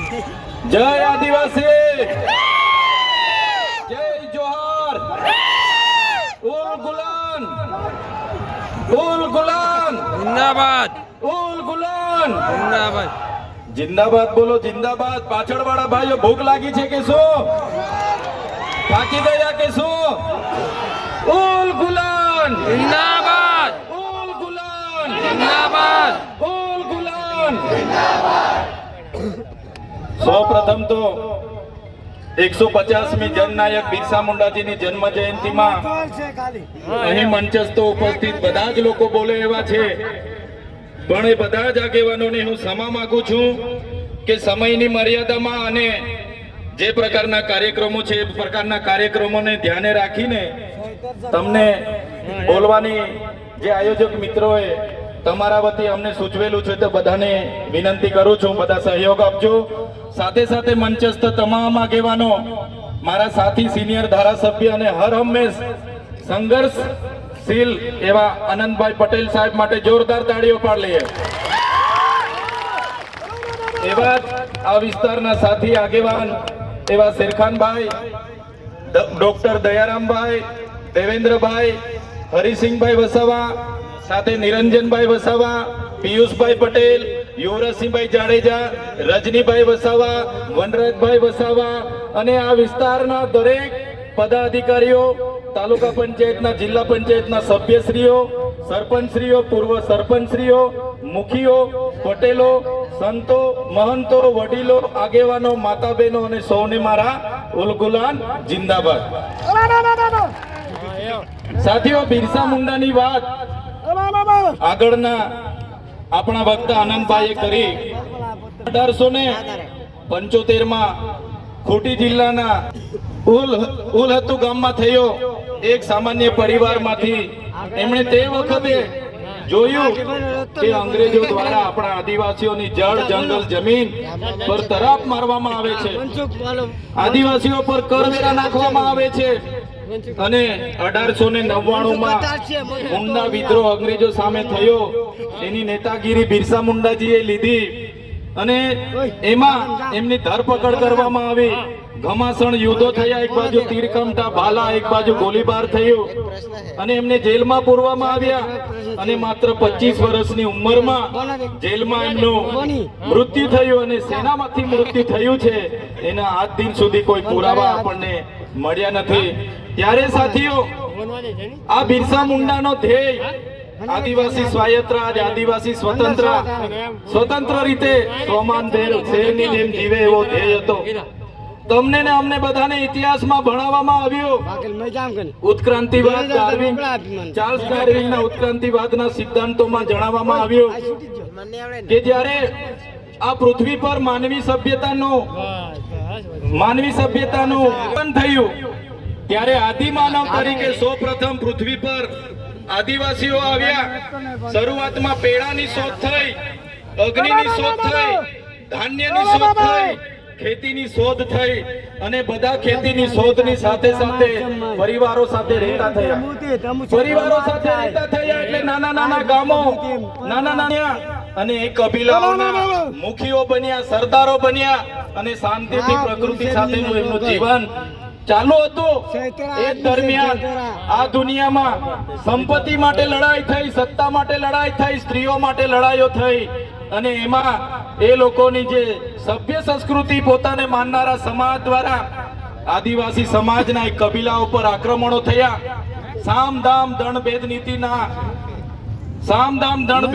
જય આદિવાસી, જય જોહાર, ઉલ ગુલાન, ઉલ ગુલાન જિંદાબાદ, ઉલ ગુલાન જિંદાબાદ, જિંદાબાદ બોલો જિંદાબાદ। પાછળ વાળા ભાઈઓ ભૂખ લાગી છે કે શું? થાકી ગયા કે શું? ઉલ ગુલાન જિંદાબાદ, ઉલ ગુલાન જિંદાબાદ, ઉલ ગુલાન સૌપ્રથમ તો 150મી જનનાયક બિરસા મુંડાજીની જન્મ જયંતિમાં અહીં મંચસ્થ ઉપસ્થિત બધા જ લોકો બોલે એવા છે, પણ એ બધા જ આગેવાનોને હું ક્ષમા માંગુ છું કે સમયની મર્યાદામાં અને જે પ્રકારના કાર્યક્રમો છે એ પ્રકારના કાર્યક્રમોને ધ્યાને રાખીને તમને બોલવાની જે આયોજક મિત્રોએ તમારા વતી અમને સૂચવેલું છે તો બધાને વિનંતી કરું છું, બધા સહયોગ આપજો। સાથે સાથે મંચસ્થ તમામ આગેવાનો, મારા સાથી સિનિયર ધારાસભ્ય અને હર હંમેશ સંઘર્ષશીલ એવા આનંદભાઈ પટેલ સાહેબ માટે જોરદાર તાળીઓ પાડ લઈએ। એવા આ વિસ્તારના સાથી આગેવાન એવા શેરખાનભાઈ, ડોક્ટર દયારામભાઈ, દેવેન્દ્રભાઈ, હરિસિંહભાઈ વસાવા, સાથે નિરંજનભાઈ વસાવા, પિયુષભાઈ પટેલ, યુવરાજસિંહભાઈ જાડેજા, રજનીભાઈ વસાવા, વનરાજભાઈ વસાવા અને આ વિસ્તારના દરેક પદાધિકારીઓ, તાલુકા પંચાયતના, જિલ્લા પંચાયતના સભ્યશ્રીઓ, સરપંચશ્રીઓ, પૂર્વ સરપંચશ્રીઓ, મુખીઓ, પટેલો, સંતો, મહંતો, વડીલો, આગેવાનો, માતા બહેનો અને સૌને મારા ઉલ ગુલાન જિંદાબાદ। સાથીઓ, બિરસા મુંડાની વાત આગળના આપણા વક્તા આનંદભાઈએ કરી। 1875માં ખોટી જિલ્લાના ઉલહતુ ગામમાં થયો એક સામાન્ય પરિવારમાંથી એમણે તે વખતે જોયું કે અંગ્રેજો દ્વારા આપણા આદિવાસીઓની જળ, જંગલ, જમીન પર તરાપ મારવામાં આવે છે, આદિવાસીઓ પર કરવેરા નાખવામાં આવે છે અને 1899માં મુંડા વિદ્રોહ અંગ્રેજો સામે થયો, એની નેતાગીરી બિરસા મુંડાજીએ લીધી અને એમાં એમની ધરપકડ કરવામાં આવી। ઘમાસણ યુદ્ધો થયા, એક બાજુ તીરકમઠા ભાલા, એક બાજુ ગોળીબાર થયો અને એમને જેલમાં પૂરવામાં આવ્યા અને માત્ર 25 વર્ષની ઉંમરમાં જેલમાં એમનું મૃત્યુ થયું અને સેનામાંથી મૃત્યુ થયું છે એના આજ દિન સુધી કોઈ પુરાવા આપણને મળ્યા નથી। ત્યારે સાથીઓ, આ બિરસા મુંડાનો ધ્યેય આદિવાસી સ્વાયત્ત રાજ, આદિવાસી સ્વતંત્ર રીતે સ્વમાન શહેરની જેમ જીવે એવો ધ્યેય હતો। તમને ને અમને બધાને ઇતિહાસમાં ભણાવવામાં આવ્યો ઉત્ક્રાંતિવાદ, ચાર્લ્સ ડાર્વિનના ઉત્ક્રાંતિવાદના સિદ્ધાંતોમાં જણાવવામાં આવ્યું કે જ્યારે આ પૃથ્વી પર માનવી સભ્યતાનું ઉત્પન્ન થયું ત્યારે આદિમાનવ તરીકે સૌપ્રથમ પૃથ્વી પર આદિવાસીઓ આવ્યા। શરૂઆતમાં પેડાની શોધ થઈ, અગ્નિની શોધ થઈ, ધાન્યની શોધ થઈ, ખેતીની શોધ થઈ અને બધા ખેતીની શોધની સાથે સાથે પરિવારો સાથે રહેતા થયા। પરિવારો સાથે રહેતા થયા એટલે નાના નાના ગામો, નાના નાના અને એક કબીલાઓના મુખીઓ બન્યા, સરદારો બન્યા અને શાંતિથી પ્રકૃતિ સાથેનું એમનું જીવન ચાલુ હતું। એ દરમિયાન આ દુનિયામાં સંપત્તિ માટે લડાઈ થઈ, સત્તા માટે લડાઈ થઈ, સ્ત્રીઓ માટે લડાઈઓ થઈ અને એમાં એ લોકોની જે સભ્ય સંસ્કૃતિ પોતાને માનનારા સમાજ દ્વારા આદિવાસી સમાજના એક કબીલા ઉપર આક્રમણો થયા। સામદામ દંડ ભેદ નીતિના